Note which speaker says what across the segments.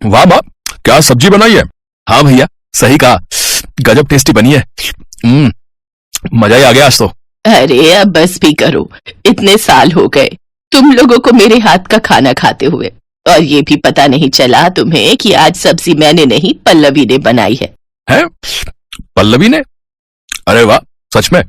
Speaker 1: वाह माँ, क्या सब्जी बनाई है। हाँ भैया, सही कहा, गजब टेस्टी बनी है। मजा ही आ गया आज तो।
Speaker 2: अरे अब बस भी करो, इतने साल हो गए तुम लोगों को मेरे हाथ का खाना खाते हुए, और ये भी पता नहीं चला तुम्हें कि आज सब्जी मैंने नहीं पल्लवी ने बनाई है।
Speaker 1: हैं? पल्लवी ने? अरे वाह, सच में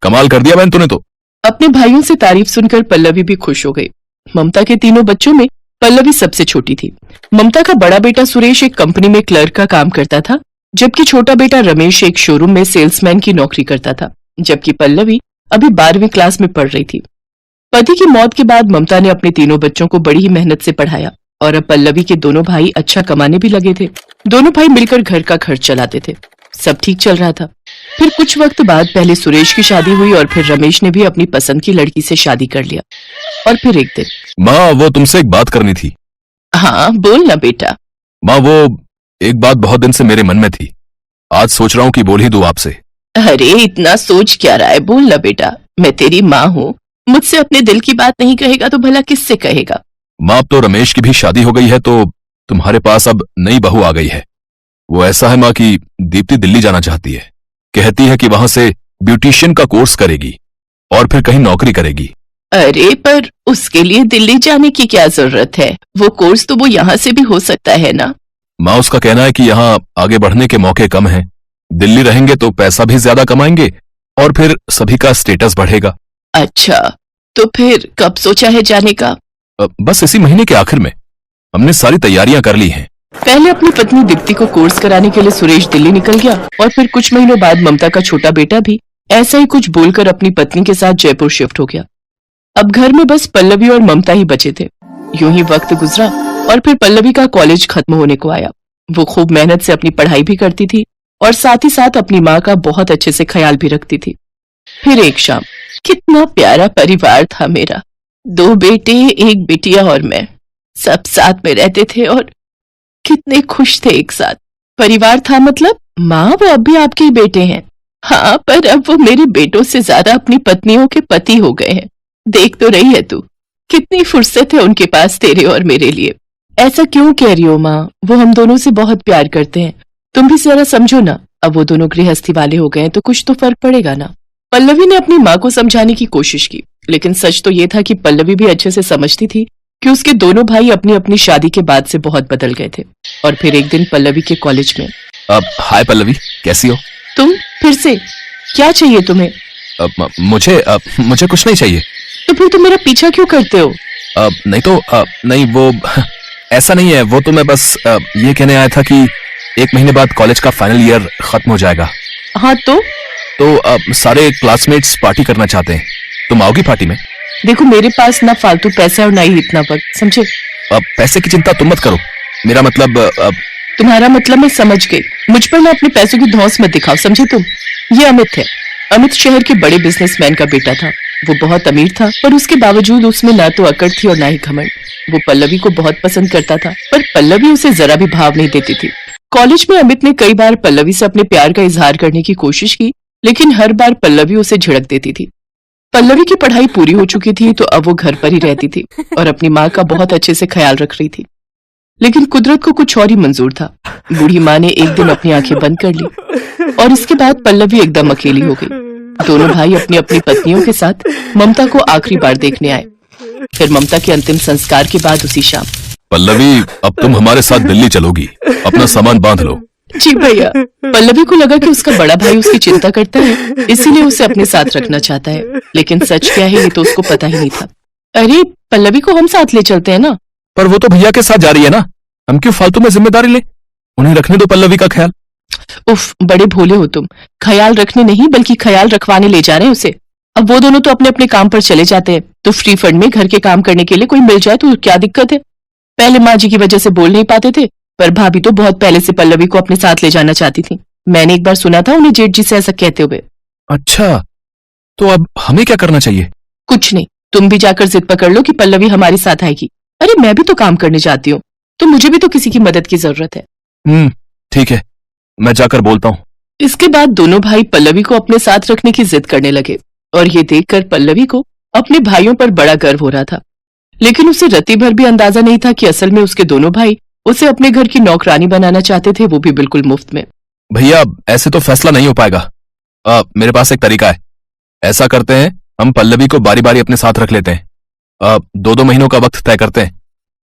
Speaker 1: कमाल कर दिया बहन तूने तो।
Speaker 2: अपने भाइयों से तारीफ सुनकर पल्लवी भी खुश हो गई। ममता के तीनों बच्चों में पल्लवी सबसे छोटी थी। ममता का बड़ा बेटा सुरेश एक कंपनी में क्लर्क का काम करता था, जबकि छोटा बेटा रमेश एक शोरूम में सेल्समैन की नौकरी करता था, जबकि पल्लवी अभी 12वीं क्लास में पढ़ रही थी। पति की मौत के बाद ममता ने अपने तीनों बच्चों को बड़ी ही मेहनत से पढ़ाया, और अब पल्लवी के दोनों भाई अच्छा कमाने भी लगे थे। दोनों भाई मिलकर घर का खर्च चलाते थे। सब ठीक चल रहा था। फिर कुछ वक्त बाद पहले सुरेश की शादी हुई और फिर रमेश ने भी अपनी पसंद की लड़की से शादी कर लिया। और फिर एक दिन,
Speaker 1: माँ वो तुमसे एक बात करनी थी।
Speaker 2: हाँ बोल ना बेटा।
Speaker 1: माँ वो एक बात बहुत दिन से मेरे मन में थी, आज सोच रहा हूँ कि बोल ही दूं आपसे।
Speaker 2: अरे इतना सोच क्या रहा है, बोल ना बेटा, मैं तेरी माँ हूँ, मुझसे अपने दिल की बात नहीं कहेगा तो भला किससे कहेगा।
Speaker 1: माँ अब तो रमेश की भी शादी हो गई है, तो तुम्हारे पास अब नई बहू आ गई है। वो ऐसा है माँ कि दीप्ति दिल्ली जाना चाहती है, कहती है कि वहां से ब्यूटिशियन का कोर्स करेगी और फिर कहीं नौकरी करेगी।
Speaker 2: अरे पर उसके लिए दिल्ली जाने की क्या जरूरत है, वो कोर्स तो वो यहाँ से भी हो सकता है ना।
Speaker 1: माँ उसका कहना है कि यहाँ आगे बढ़ने के मौके कम हैं, दिल्ली रहेंगे तो पैसा भी ज्यादा कमाएंगे और फिर सभी का स्टेटस बढ़ेगा।
Speaker 2: अच्छा, तो फिर कब सोचा है जाने का।
Speaker 1: बस इसी महीने के आखिर में, हमने सारी तैयारियां कर ली हैं।
Speaker 2: पहले अपनी पत्नी दीप्ति को कोर्स कराने के लिए सुरेश दिल्ली निकल गया, और फिर कुछ महीनों बाद ममता का छोटा बेटा भी ऐसा ही कुछ बोलकर अपनी पत्नी के साथ जयपुर शिफ्ट हो गया। अब घर में बस पल्लवी और ममता ही बचे थे। यूं ही वक्त गुजरा और फिर पल्लवी का कॉलेज खत्म होने को आया। वो खूब मेहनत से अपनी पढ़ाई भी करती थी और साथ ही साथ अपनी माँ का बहुत अच्छे से ख्याल भी रखती थी। फिर एक शाम, कितना प्यारा परिवार था मेरा, 2 बेटे, 1 बिटिया और मैं, सब साथ में रहते थे और कितने खुश थे एक साथ। परिवार था मतलब, माँ वो अब भी आपके ही बेटे हैं। हाँ, पर अब वो मेरे बेटों से ज्यादा अपनी पत्नियों के पति हो गए हैं। देख तो रही है तू, कितनी फुर्सत है उनके पास तेरे और मेरे लिए। ऐसा क्यों कह रही हो माँ, वो हम दोनों से बहुत प्यार करते हैं, तुम भी जरा समझो ना। अब वो दोनों गृहस्थी वाले हो गए तो कुछ तो फर्क पड़ेगा ना। पल्लवी ने अपनी माँ को समझाने की कोशिश की, लेकिन सच तो ये था कि पल्लवी भी अच्छे से समझती थी कि उसके दोनों भाई अपनी अपनी शादी के बाद से बहुत बदल गए थे। और फिर एक दिन पल्लवी के कॉलेज में,
Speaker 1: हाय पल्लवी, कैसी हो
Speaker 2: तुम फिर से, क्या चाहिए तुम्हें।
Speaker 1: मुझे कुछ नहीं चाहिए।
Speaker 2: तो फिर तुम मेरा पीछा क्यों करते हो।
Speaker 1: नहीं तो नहीं, वो ऐसा नहीं है, वो तो मैं बस ये कहने आया था कि 1 महीने बाद कॉलेज का फाइनल ईयर खत्म हो जाएगा।
Speaker 2: हाँ तो
Speaker 1: सारे क्लासमेट्स पार्टी करना चाहते हैं, तुम आओगी पार्टी में।
Speaker 2: देखो मेरे पास ना फालतू पैसा और ना ही इतना वक्त, समझे।
Speaker 1: पैसे की चिंता तुम मत करो, मेरा मतलब
Speaker 2: तुम्हारा मतलब मैं समझ गई, मुझ पर ना अपने पैसों की धौंस मत दिखाओ, समझे तुम। ये अमित है। अमित शहर के बड़े बिजनेसमैन का बेटा था। वो बहुत अमीर था, पर उसके बावजूद उसमें ना तो अकड़ थी और ना ही घमंड। वो पल्लवी को बहुत पसंद करता था, पर पल्लवी उसे जरा भी भाव नहीं देती थी। कॉलेज में अमित ने कई बार पल्लवी से अपने प्यार का इजहार करने की कोशिश की, लेकिन हर बार पल्लवी उसे झिड़क देती थी। पल्लवी की पढ़ाई पूरी हो चुकी थी, तो अब वो घर पर ही रहती थी और अपनी माँ का बहुत अच्छे से ख्याल रख रही थी। लेकिन कुदरत को कुछ और ही मंजूर था। बूढ़ी माँ ने एक दिन अपनी आंखें बंद कर ली और इसके बाद पल्लवी एकदम अकेली हो गई। दोनों भाई अपनी अपनी पत्नियों के साथ ममता को आखिरी बार देखने आए। फिर ममता के अंतिम संस्कार के बाद उसी शाम,
Speaker 1: पल्लवी अब तुम हमारे साथ दिल्ली चलोगी, अपना सामान बांध लो।
Speaker 2: जी भैया। पल्लवी को लगा कि उसका बड़ा भाई उसकी चिंता करता है, इसीलिए उसे अपने साथ रखना चाहता है, लेकिन सच क्या है ये तो उसको पता ही नहीं था। अरे पल्लवी को हम साथ ले चलते हैं ना।
Speaker 1: पर वो तो भैया के साथ जा रही है ना, हम क्यों फालतू में जिम्मेदारी ले, उन्हें रखने दो पल्लवी का ख्याल।
Speaker 2: उफ, बड़े भोले हो तुम, ख्याल रखने नहीं बल्कि ख्याल रखवाने ले जा रहे हैं उसे। अब वो दोनों तो अपने अपने काम पर चले जाते हैं, तो फ्री फंड में घर के काम करने के लिए कोई मिल जाए तो क्या दिक्कत है। पहले माँ जी की वजह से बोल नहीं पाते थे, पर भाभी तो बहुत पहले से पल्लवी को अपने साथ ले जाना चाहती थी। मैंने एक बार सुना था उन्हें जेठ जी से ऐसा कहते हुए।
Speaker 1: अच्छा, तो अब हमें क्या करना चाहिए।
Speaker 2: कुछ नहीं, तुम भी जाकर जिद पकड़ लो कि पल्लवी हमारे साथ आएगी। अरे मैं भी तो काम करने जाती हूँ, तो मुझे भी तो किसी की मदद की जरूरत है।
Speaker 1: ठीक है, मैं जाकर बोलता हूँ।
Speaker 2: इसके बाद दोनों भाई पल्लवी को अपने साथ रखने की जिद करने लगे, और ये देखकर पल्लवी को अपने भाइयों पर बड़ा गर्व हो रहा था। लेकिन उसे रत्ती भर भी अंदाजा नहीं था कि असल में उसके दोनों भाई उसे अपने घर की नौकरानी बनाना चाहते थे, वो भी बिल्कुल मुफ्त में।
Speaker 1: भैया ऐसे तो फैसला नहीं हो पाएगा। मेरे पास एक तरीका है। ऐसा करते हैं, हम पल्लवी को बारी बारी अपने साथ रख लेते हैं। 2-2 महीनों का वक्त तय करते हैं।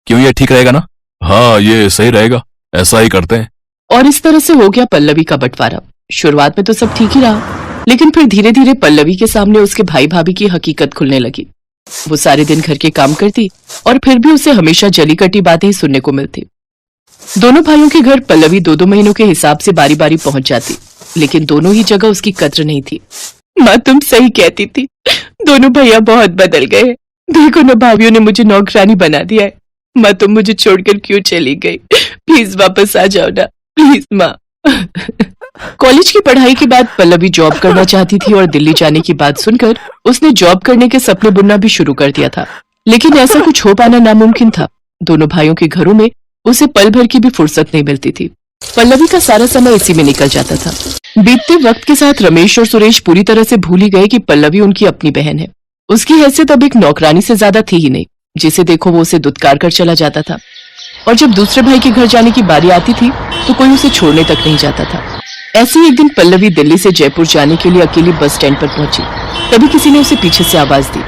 Speaker 1: क्यों, ये ठीक रहेगा ना? हाँ, ये सही रहेगा, ऐसा ही करते हैं।
Speaker 2: और इस तरह से हो गया पल्लवी का बंटवारा। शुरुआत में तो सब ठीक ही रहा, लेकिन फिर धीरे धीरे पल्लवी के सामने उसके भाई भाभी की हकीकत खुलने लगी। वो सारे दिन घर के काम करती और फिर भी उसे हमेशा जली कटी बातें ही सुनने को मिलती। दोनों भाइयों के घर पल्लवी 2-2 महीनों के हिसाब से बारी बारी पहुंच जाती, लेकिन दोनों ही जगह उसकी कद्र नहीं थी। माँ, तुम सही कहती थी, दोनों भैया बहुत बदल गए। देखो ना, भाभियों ने मुझे नौकरानी बना दिया है। माँ, तुम मुझे छोड़कर क्यों चली गई? प्लीज वापस आ जाओ ना, प्लीज माँ। कॉलेज की पढ़ाई के बाद पल्लवी जॉब करना चाहती थी और दिल्ली जाने की बात सुनकर उसने जॉब करने के सपने बुनना भी शुरू कर दिया था, लेकिन ऐसा कुछ हो पाना नामुमकिन था। दोनों भाइयों के घरों में उसे पल भर की भी फुर्सत नहीं मिलती थी। पल्लवी का सारा समय इसी में निकल जाता था। बीतते वक्त के साथ रमेश और सुरेश पूरी तरह से भूल ही गए कि पल्लवी उनकी अपनी बहन है। उसकी हैसियत अब एक नौकरानी से ज्यादा थी ही नहीं। जिसे देखो वो उसे दुत्कार कर चला जाता था, और जब दूसरे भाई के घर जाने की बारी आती थी तो कोई उसे छोड़ने तक नहीं जाता था। ऐसे ही एक दिन पल्लवी दिल्ली से जयपुर जाने के लिए अकेली बस स्टैंड पर पहुंची। तभी किसी ने उसे पीछे से आवाज दी।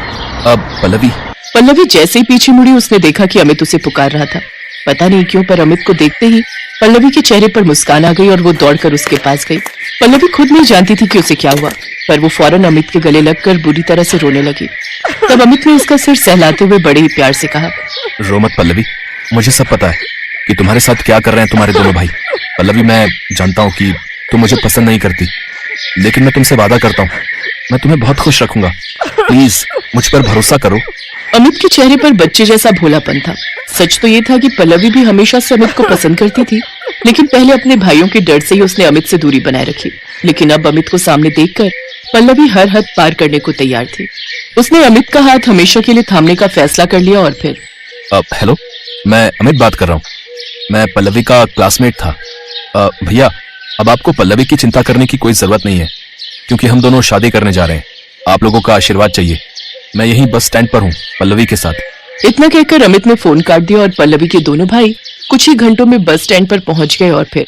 Speaker 1: अब
Speaker 2: पल्लवी जैसे ही पीछे मुड़ी, उसने देखा कि अमित उसे पुकार रहा था। पता नहीं क्यों, पर अमित को देखते ही पल्लवी के चेहरे पर मुस्कान आ गई और वो दौड़कर उसके पास गई। पल्लवी खुद नहीं जानती थी कि उसे क्या हुआ, पर वो फौरन अमित के गले लगकर बुरी तरह से रोने लगी। तब अमित ने उसका सिर सहलाते हुए बड़े ही प्यार से कहा,
Speaker 1: रो मत पल्लवी, मुझे सब पता है कि तुम्हारे साथ क्या कर रहे हैं तुम्हारे दोनों भाई। पल्लवी, मैं जानता हूँ कि तुम मुझे पसंद नहीं करती, लेकिन मैं तुमसे वादा करता हूँ, मैं तुम्हें बहुत खुश रखूंगा। प्लीज मुझ पर भरोसा करो।
Speaker 2: अमित के चेहरे पर बच्चे जैसा भोलापन था। सच तो ये था कि पल्लवी भी हमेशा से अमित को पसंद करती थी, लेकिन पहले अपने भाइयों के डर से ही उसने अमित से दूरी बनाए रखी। लेकिन अब अमित को सामने देखकर पल्लवी हर हद पार करने को तैयार थी। उसने अमित का हाथ हमेशा के लिए थामने का फैसला कर लिया और फिर
Speaker 1: हेलो, मैं अमित बात कर रहा हूँ। मैं पल्लवी का क्लासमेट था। भैया, अब आपको पल्लवी की चिंता करने की कोई जरूरत नहीं है, क्योंकि हम दोनों शादी करने जा रहे हैं। आप लोगों का आशीर्वाद चाहिए। मैं यहीं बस स्टैंड पर हूँ पल्लवी के साथ।
Speaker 2: इतना कहकर अमित ने फोन काट दिया और पल्लवी के दोनों भाई कुछ ही घंटों में बस स्टैंड पर पहुंच गए। और फिर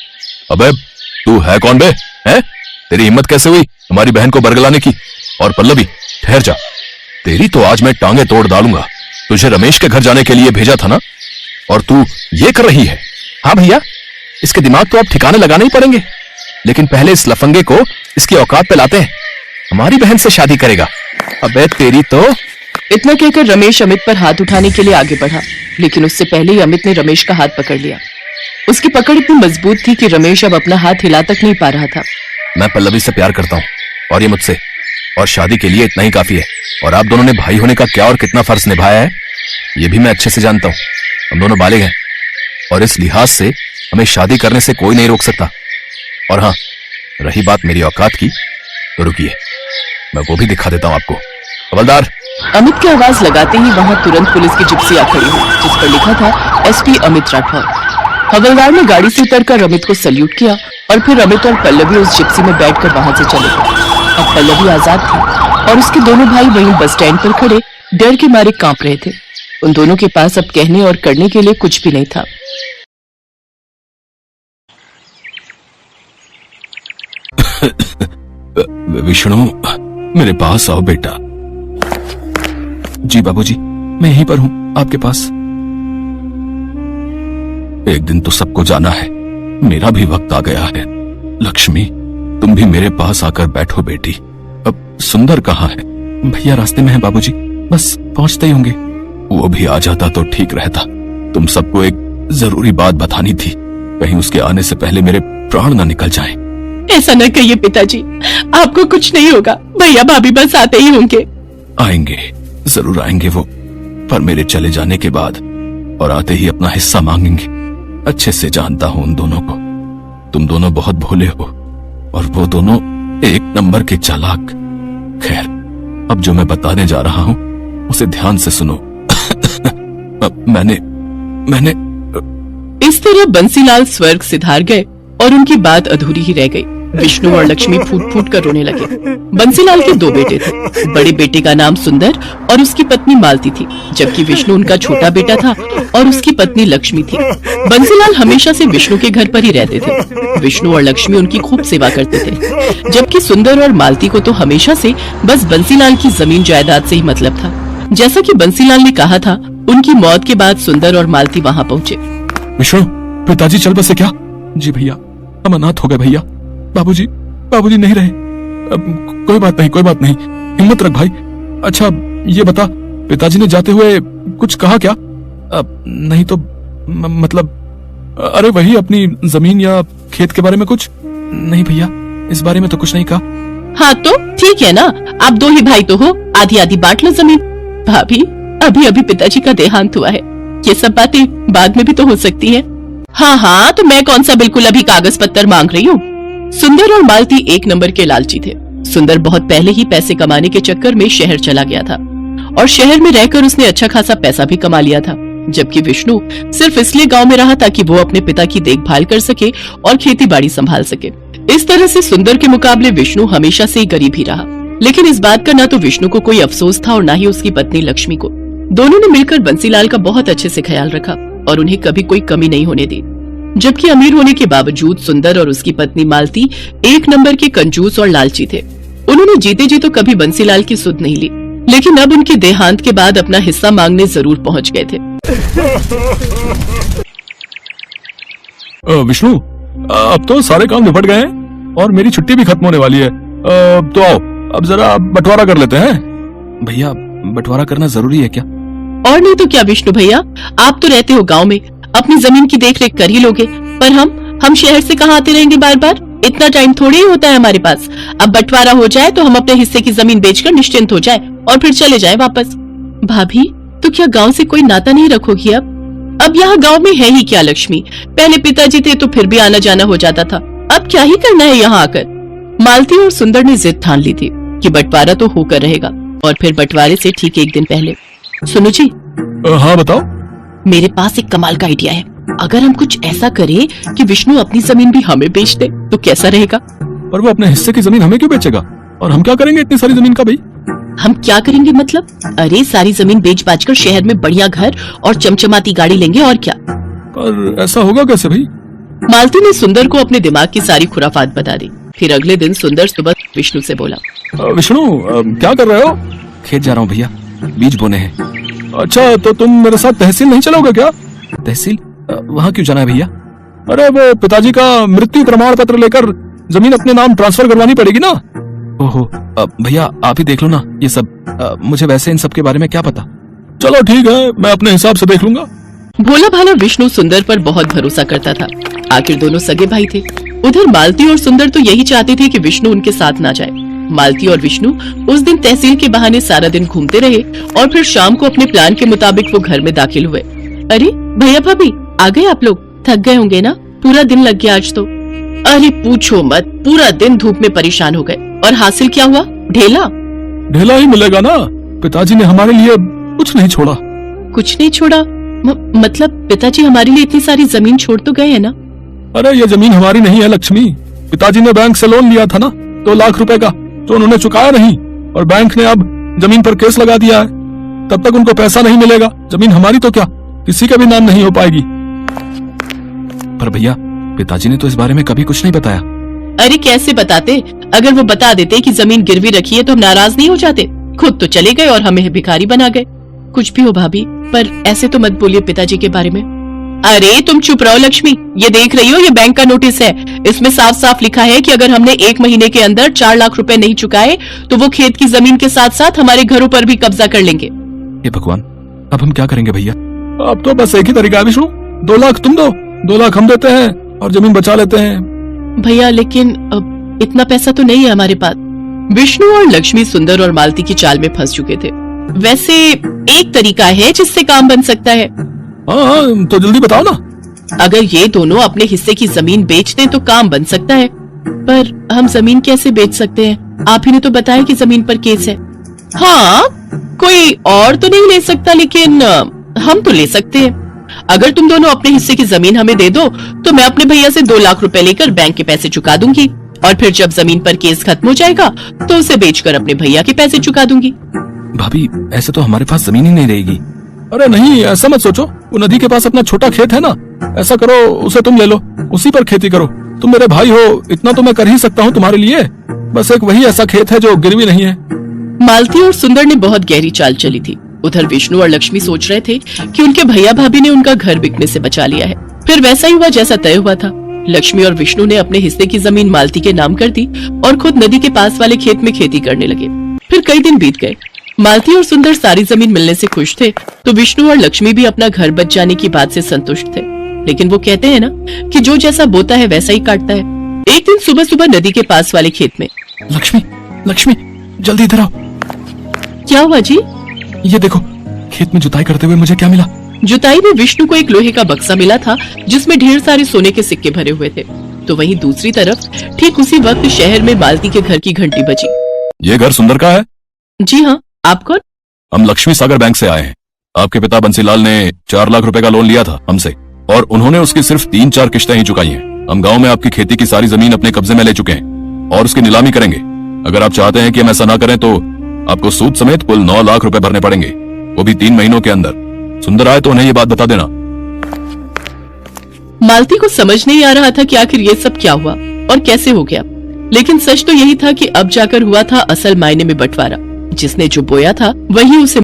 Speaker 1: अबे तू है कौन बे? हैं? तेरी हिम्मत कैसे हुई हमारी बहन को बरगलाने की? और पल्लवी, ठहर जा, तेरी तो आज मैं टांगे तोड़ डालूंगा। तुझे रमेश के घर जाने के लिए भेजा था ना, और तू ये कर रही है? हाँ भैया, इसके दिमाग तो अब ठिकाने लगाने ही पड़ेंगे, लेकिन पहले इस लफंगे को इसकी औकात पे लाते हैं। हमारी बहन से शादी करेगा? अबे तेरी तो।
Speaker 2: इतना कहकर रमेश अमित पर हाथ उठाने के लिए आगे बढ़ा, लेकिन उससे पहले ही अमित ने रमेश का हाथ पकड़ लिया। उसकी पकड़ इतनी मजबूत थी कि रमेश अब अपना हाथ हिला तक नहीं पा रहा था।
Speaker 1: मैं पल्लवी से प्यार करता हूँ, और ये मुझसे, और शादी के लिए इतना ही काफी है। और आप दोनों ने भाई होने का क्या और कितना फर्ज निभाया है, ये भी मैं अच्छे से जानता हूँ। हम दोनों बालिग हैं, और इस लिहाज से हमें शादी करने से कोई नहीं रोक सकता। और हाँ, रही बात मेरी औकात की, तो रुकिए, मैं वो भी दिखा देता हूँ आपको। हवलदार।
Speaker 2: अमित की आवाज लगाते ही वहां तुरंत पुलिस की जिप्सी आ खड़ी हुई, जिस पर लिखा था एसपी अमित राठौर। हवलदार ने गाड़ी से उतरकर अमित को सल्यूट किया और फिर अमित और पल्लवी उस जिप्सी में बैठकर वहां से चले गए। अब पल्लवी आजाद थी और उसके दोनों भाई वहीं बस स्टैंड पर खड़े डर के मारे कांप रहे थे। उन दोनों के पास अब कहने और करने के लिए कुछ भी नहीं था।
Speaker 1: विष्णु, मेरे पास आओ बेटा। जी बाबूजी, मैं यहीं पर हूं आपके पास। एक दिन तो सबको जाना है, मेरा भी वक्त आ गया है। लक्ष्मी, तुम भी मेरे पास आकर बैठो बेटी। अब सुंदर कहाँ है? भैया रास्ते में है बाबूजी, बस पहुंचते ही होंगे। वो भी आ जाता तो ठीक रहता। तुम सबको एक जरूरी बात बतानी थी, कहीं उसके आने से पहले मेरे प्राण न निकल जाएं।
Speaker 2: ऐसा न कहिए पिताजी, आपको कुछ नहीं होगा। भैया भाभी बस आते ही होंगे।
Speaker 1: आएंगे, जरूर आएंगे वो, पर मेरे चले जाने के बाद और आते ही अपना हिस्सा मांगेंगे। अच्छे से जानता हूं उन दोनों को। तुम दोनों बहुत भोले हो और वो दोनों एक नंबर के चालाक। खैर, अब जो मैं बताने जा रहा हूं उसे ध्यान से सुनो। मैंने
Speaker 2: इस तरह बंसीलाल स्वर्ग सिधार गए और उनकी बात अधूरी ही रह गई। विष्णु और लक्ष्मी फूट फूट कर रोने लगे। बंसीलाल के दो बेटे थे। बड़े बेटे का नाम सुंदर और उसकी पत्नी मालती थी, जबकि विष्णु उनका छोटा बेटा था और उसकी पत्नी लक्ष्मी थी। बंसीलाल हमेशा से विष्णु के घर पर ही रहते थे। विष्णु और लक्ष्मी उनकी खूब सेवा करते थे, जबकि सुंदर और मालती को तो हमेशा से बस बंसीलाल की जमीन जायदाद से ही मतलब था। जैसा कि बंसीलाल ने कहा था, उनकी मौत के बाद सुंदर और मालती वहाँ पहुँचे।
Speaker 1: विष्णु, पिताजी चल बसे क्या? जी भैया, हम अनाथ हो गए भैया। बाबूजी नहीं रहे। अब कोई बात नहीं, हिम्मत रख भाई। अच्छा ये बता, पिताजी ने जाते हुए कुछ कहा क्या? नहीं तो मतलब अरे वही अपनी जमीन या खेत के बारे में कुछ? नहीं भैया, इस बारे में तो कुछ नहीं कहा।
Speaker 2: हाँ तो ठीक है ना, आप दो ही भाई तो हो, आधी आधी बांट लो जमीन। भाभी, अभी पिताजी का देहांत हुआ है, ये सब बातें बाद में भी तो हो सकती है। हाँ, तो मैं कौन सा बिल्कुल अभी कागज पत्तर मांग रही हूँ। सुंदर और मालती एक नंबर के लालची थे। सुंदर बहुत पहले ही पैसे कमाने के चक्कर में शहर चला गया था और शहर में रहकर उसने अच्छा खासा पैसा भी कमा लिया था, जबकि विष्णु सिर्फ इसलिए गांव में रहा ताकि वो अपने पिता की देखभाल कर सके और खेती बाड़ी संभाल सके। इस तरह से सुंदर के मुकाबले विष्णु हमेशा से ही गरीब ही रहा। लेकिन इस बात का न तो विष्णु को कोई अफसोस था और न ही उसकी पत्नी लक्ष्मी को। दोनों ने मिलकर बंसीलाल का बहुत अच्छे से ख्याल रखा और उन्हें कभी कोई कमी नहीं होने दी। जबकि अमीर होने के बावजूद सुंदर और उसकी पत्नी मालती एक नंबर के कंजूस और लालची थे। उन्होंने जीते जी तो कभी बंसीलाल की सुध नहीं ली, लेकिन अब उनके देहांत के बाद अपना हिस्सा मांगने जरूर पहुंच गए थे।
Speaker 1: विष्णु, अब तो सारे काम निपट गए हैं और मेरी छुट्टी भी खत्म होने वाली है। तो आओ अब जरा बंटवारा कर लेते हैं। भैया, बंटवारा करना जरूरी है क्या?
Speaker 2: और नहीं तो क्या विष्णु भैया, आप तो रहते हो गांव में, अपनी जमीन की देखरेख कर ही लोगे, पर हम शहर से कहाँ आते रहेंगे बार बार? इतना टाइम थोड़ी ही होता है हमारे पास। अब बंटवारा हो जाए तो हम अपने हिस्से की जमीन बेचकर निश्चिंत हो जाए और फिर चले जाए वापस। भाभी, तो क्या गांव से कोई नाता नहीं रखोगी अब यहाँ गांव में है ही क्या लक्ष्मी? पहले पिताजी थे तो फिर भी आना जाना हो जाता था, अब क्या ही करना है यहाँ आकर? मालती और सुंदर ने जिद ठान ली थी कि बंटवारा तो होकर रहेगा। और फिर बंटवारे से ठीक एक दिन पहले, सुनो जी।
Speaker 1: हाँ बताओ।
Speaker 2: मेरे पास एक कमाल का आइडिया है। अगर हम कुछ ऐसा करें कि विष्णु अपनी जमीन भी हमें बेच दे तो कैसा रहेगा?
Speaker 1: और वो अपने हिस्से की जमीन हमें क्यों बेचेगा? और हम क्या करेंगे इतनी सारी जमीन का भाई?
Speaker 2: हम क्या करेंगे मतलब? अरे सारी जमीन बेच बाच कर शहर में बढ़िया घर और चमचमाती गाड़ी लेंगे और क्या।
Speaker 1: पर ऐसा होगा कैसे भाई?
Speaker 2: मालती ने सुंदर को अपने दिमाग की सारी खुराफात बता दी। फिर अगले दिन सुंदर सुबह विष्णु से बोला,
Speaker 1: विष्णु क्या कर रहे हो? खेत जा रहा हूँ भैया, बीज बोने हैं। अच्छा, तो तुम मेरे साथ तहसील नहीं चलोगे क्या? तहसील? वहाँ क्यों जाना है भैया? अरे वो पिताजी का मृत्यु प्रमाण पत्र लेकर जमीन अपने नाम ट्रांसफर करवानी पड़ेगी ना। ओहो, भैया आप ही देख लो ना ये सब, मुझे वैसे इन सब के बारे में क्या पता। चलो ठीक है, मैं अपने हिसाब से देख लूंगा।
Speaker 2: भोला भाला विष्णु सुंदर पर बहुत भरोसा करता था, आखिर दोनों सगे भाई थे। उधर मालती और सुंदर तो यही चाहते थे कि विष्णु उनके साथ ना जाए। मालती और विष्णु उस दिन तहसील के बहाने सारा दिन घूमते रहे और फिर शाम को अपने प्लान के मुताबिक वो घर में दाखिल हुए। अरे भैया भाभी, आ गए आप लोग? थक गए होंगे ना, पूरा दिन लग गया आज तो। अरे पूछो मत, पूरा दिन धूप में परेशान हो गए। और हासिल क्या हुआ? ढेला
Speaker 1: ही मिलेगा ना। पिताजी ने हमारे लिए कुछ नहीं छोड़ा।
Speaker 2: कुछ नहीं छोड़ा? मतलब पिताजी हमारे लिए इतनी सारी जमीन छोड़ तो गए है ना?
Speaker 1: अरे ये जमीन हमारी नहीं है लक्ष्मी। पिताजी ने बैंक से लोन लिया था ना 2 लाख रुपए का, जो उन्होंने चुकाया नहीं, और बैंक ने अब जमीन पर केस लगा दिया है। तब तक उनको पैसा नहीं मिलेगा। जमीन हमारी तो क्या, किसी का भी नाम नहीं हो पाएगी। पर भैया, पिताजी ने तो इस बारे में कभी कुछ नहीं बताया।
Speaker 2: अरे कैसे बताते? अगर वो बता देते कि जमीन गिरवी रखी है तो हम नाराज नहीं हो जाते? खुद तो चले गए और हमें भिखारी बना गए। कुछ भी हो भाभी, पर ऐसे तो मत बोलिए पिताजी के बारे में। अरे तुम चुप रहो लक्ष्मी, ये देख रही हो, ये बैंक का नोटिस है। इसमें साफ साफ लिखा है कि अगर हमने 1 महीने के अंदर 4 लाख रुपए नहीं चुकाए तो वो खेत की जमीन के साथ साथ हमारे घरों पर भी कब्जा कर लेंगे।
Speaker 1: ये भगवान, अब हम क्या करेंगे भैया? अब तो बस एक ही तरीका है विष्णु, 2 लाख तुम दो, 2 लाख हम देते हैं और जमीन बचा लेते हैं।
Speaker 2: भैया लेकिन अब इतना पैसा तो नहीं है हमारे पास। विष्णु और लक्ष्मी सुंदर और मालती की चाल में फंस चुके थे। वैसे एक तरीका है जिससे काम बन सकता है।
Speaker 1: हाँ, तो जल्दी बताओ ना।
Speaker 2: अगर ये दोनों अपने हिस्से की जमीन बेच दें तो काम बन सकता है। पर हम जमीन कैसे बेच सकते हैं? आप ही ने तो बताया कि जमीन पर केस है। हाँ, कोई और तो नहीं ले सकता, लेकिन हम तो ले सकते हैं। अगर तुम दोनों अपने हिस्से की जमीन हमें दे दो तो मैं अपने भैया से 2 लाख रुपए लेकर बैंक के पैसे चुका दूंगी और फिर जब जमीन पर केस खत्म हो जाएगा तो उसे बेचकर अपने भैया के पैसे चुका दूंगी।
Speaker 1: भाभी ऐसे तो हमारे पास जमीन ही नहीं रहेगी। अरे नहीं, ऐसा मत सोचो। वो नदी के पास अपना छोटा खेत है ना, ऐसा करो उसे तुम ले लो, उसी पर खेती करो। तुम मेरे भाई हो, इतना तो मैं कर ही सकता हूँ तुम्हारे लिए। बस एक वही ऐसा खेत है जो गिरवी नहीं है।
Speaker 2: मालती और सुंदर ने बहुत गहरी चाल चली थी। उधर विष्णु और लक्ष्मी सोच रहे थे कि उनके भैया भाभी ने उनका घर बिकने से बचा लिया है। फिर वैसा ही हुआ जैसा तय हुआ था। लक्ष्मी और विष्णु ने अपने हिस्से की जमीन मालती के नाम कर दी और खुद नदी के पास वाले खेत में खेती करने लगे। फिर कई दिन बीत गए। मालती और सुंदर सारी जमीन मिलने से खुश थे तो विष्णु और लक्ष्मी भी अपना घर बच जाने की बात से संतुष्ट थे। लेकिन वो कहते हैं ना कि जो जैसा बोता है वैसा ही काटता है। एक दिन सुबह सुबह नदी के पास वाले खेत में
Speaker 1: लक्ष्मी, लक्ष्मी जल्दी इधर आओ।
Speaker 2: क्या हुआ जी?
Speaker 1: ये देखो, खेत में जुताई करते हुए मुझे क्या मिला।
Speaker 2: जुताई में विष्णु को एक लोहे का बक्सा मिला था जिसमें ढेर सारे सोने के सिक्के भरे हुए थे। तो वहीं दूसरी तरफ ठीक उसी वक्त शहर में मालती के घर की घंटी बजी।
Speaker 1: ये घर सुंदर का है?
Speaker 2: जी हाँ, आप कौन?
Speaker 1: हम लक्ष्मी सागर बैंक से आए हैं। आपके पिता बंसीलाल ने 4 लाख रुपए का लोन लिया था हमसे और उन्होंने उसकी सिर्फ 3-4 किश्तें ही चुकाई हैं। हम गांव में आपकी खेती की सारी जमीन अपने कब्जे में ले चुके हैं और उसकी नीलामी करेंगे। अगर आप चाहते हैं कि हम ऐसा ना करें तो आपको सूद समेत कुल 9 लाख रुपए भरने पड़ेंगे, वो भी 3 महीनों के अंदर। सुंदर आए तो उन्हें ये बात बता देना।
Speaker 2: मालती को समझ नहीं आ रहा था कि आखिर ये सब क्या हुआ और कैसे हो गया। लेकिन सच तो यही था कि अब जाकर हुआ था असल मायने में बंटवारा। जिसने जो बोया था वही उसे